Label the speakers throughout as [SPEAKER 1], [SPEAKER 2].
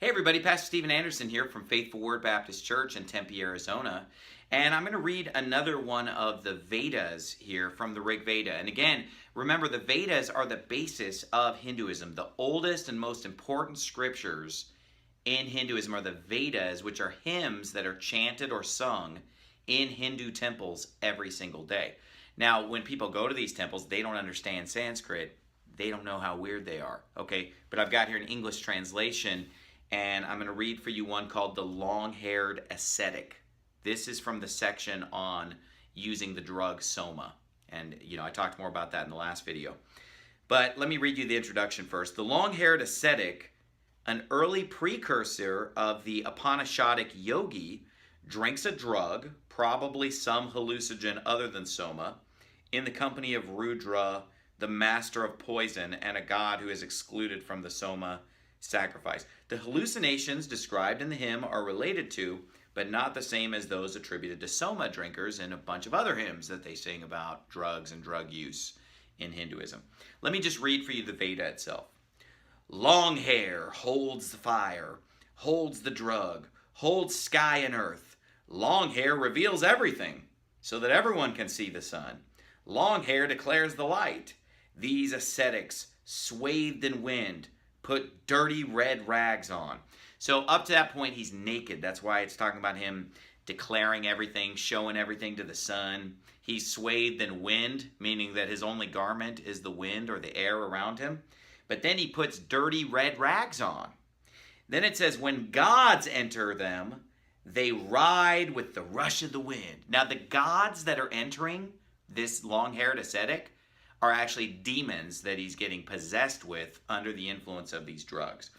[SPEAKER 1] Hey everybody, Pastor Stephen Anderson here from Faithful Word Baptist Church in Tempe, Arizona. And I'm going to read another one of the Vedas here from the Rig Veda. And again, remember the Vedas are the basis of Hinduism. The oldest and most important scriptures in Hinduism are the Vedas, which are hymns that are chanted or sung in Hindu temples every single day. Now, when people go to these temples, they don't understand Sanskrit. They don't know how weird they are, okay? But I've got here an English translation, and I'm going to read for you one called The Long-Haired Ascetic. This is from the section on using the drug soma. And, I talked more about that in the last video. But let me read you the introduction first. The long-haired ascetic, an early precursor of the Upanishadic yogi, drinks a drug, probably some hallucinogen other than soma, in the company of Rudra, the master of poison, and a god who is excluded from the soma sacrifice. The hallucinations described in the hymn are related to, but not the same as those attributed to soma drinkers in a bunch of other hymns that they sing about drugs and drug use in Hinduism. Let me just read for you the Veda itself. Long hair holds the fire, holds the drug, holds sky and earth. Long hair reveals everything so that everyone can see the sun. Long hair declares the light. These ascetics, swathed in wind, put dirty red rags on. So up to that point, he's naked. That's why it's talking about him declaring everything, showing everything to the sun. He's swathed in wind, meaning that his only garment is the wind or the air around him. But then he puts dirty red rags on. Then it says, when gods enter them, they ride with the rush of the wind. Now the gods that are entering this long-haired ascetic are actually demons that he's getting possessed with under the influence of these drugs.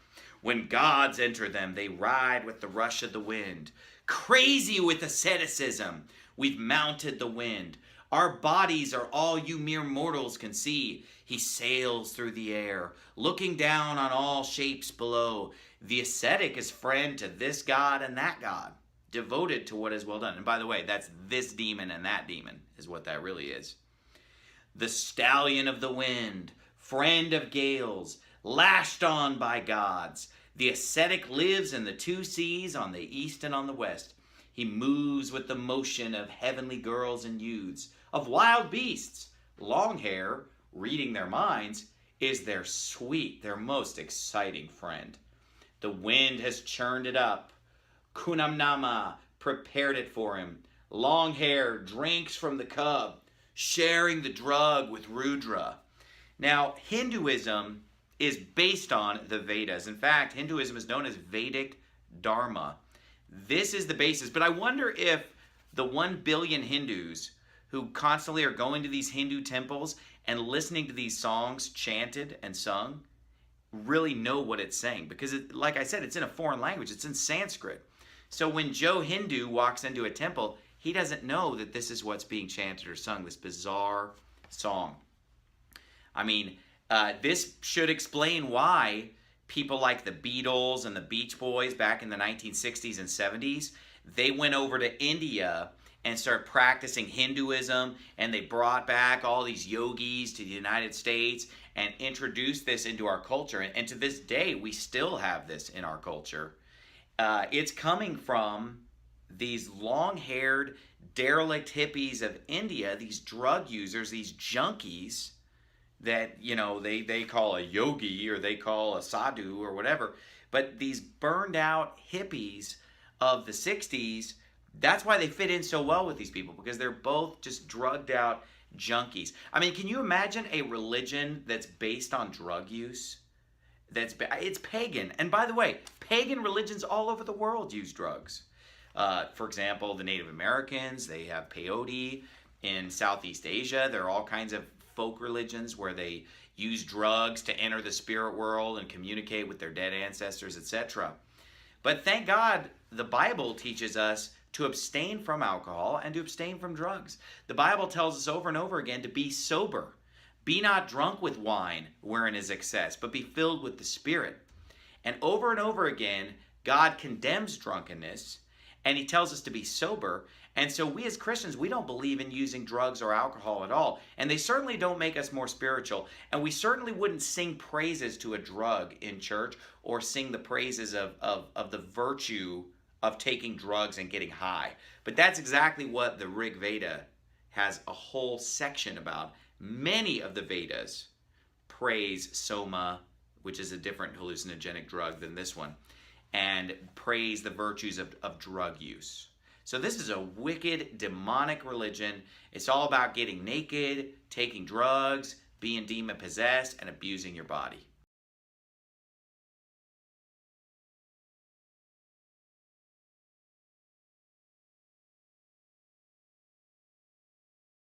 [SPEAKER 1] When gods enter them, they ride with the rush of the wind. Crazy with asceticism, we've mounted the wind. Our bodies are all you mere mortals can see. He sails through the air, looking down on all shapes below. The ascetic is friend to this god and that god, devoted to what is well done. And by the way, that's this demon and that demon is what that really is. The stallion of the wind, friend of gales, lashed on by gods. The ascetic lives in the two seas, on the east and on the west. He moves with the motion of heavenly girls and youths, of wild beasts. Long hair, reading their minds, is their sweet, their most exciting friend. The wind has churned it up. Kunamnama prepared it for him. Long hair drinks from the cub, sharing the drug with Rudra. Now, Hinduism is based on the Vedas. In fact, Hinduism is known as Vedic Dharma. This is the basis. But I wonder if the 1 billion Hindus who constantly are going to these Hindu temples and listening to these songs chanted and sung really know what it's saying. Because, like I said, it's in a foreign language. It's in Sanskrit. So when Joe Hindu walks into a temple, he doesn't know that this is what's being chanted or sung, this bizarre song. I mean, this should explain why people like the Beatles and the Beach Boys back in the 1960s and 70s, they went over to India and started practicing Hinduism, and they brought back all these yogis to the United States and introduced this into our culture. And to this day, we still have this in our culture. It's coming from these long-haired, derelict hippies of India, these drug users, these junkies that, they call a yogi or they call a sadhu or whatever. But these burned out hippies of the 60s, that's why they fit in so well with these people, because they're both just drugged out junkies. I mean, can you imagine a religion that's based on drug use? It's pagan. And by the way, pagan religions all over the world use drugs. For example, the Native Americans, they have peyote. In Southeast Asia, there are all kinds of folk religions where they use drugs to enter the spirit world and communicate with their dead ancestors, etc. But thank God, the Bible teaches us to abstain from alcohol and to abstain from drugs. The Bible tells us over and over again to be sober. Be not drunk with wine, wherein is excess, but be filled with the Spirit. And over again, God condemns drunkenness, and he tells us to be sober. And so we as Christians, we don't believe in using drugs or alcohol at all. And they certainly don't make us more spiritual. And we certainly wouldn't sing praises to a drug in church or sing the praises of the virtue of taking drugs and getting high. But that's exactly what the Rig Veda has a whole section about. Many of the Vedas praise soma, which is a different hallucinogenic drug than this one, and praise the virtues of drug use. So this is a wicked, demonic religion. It's all about getting naked, taking drugs, being demon possessed, and abusing your body.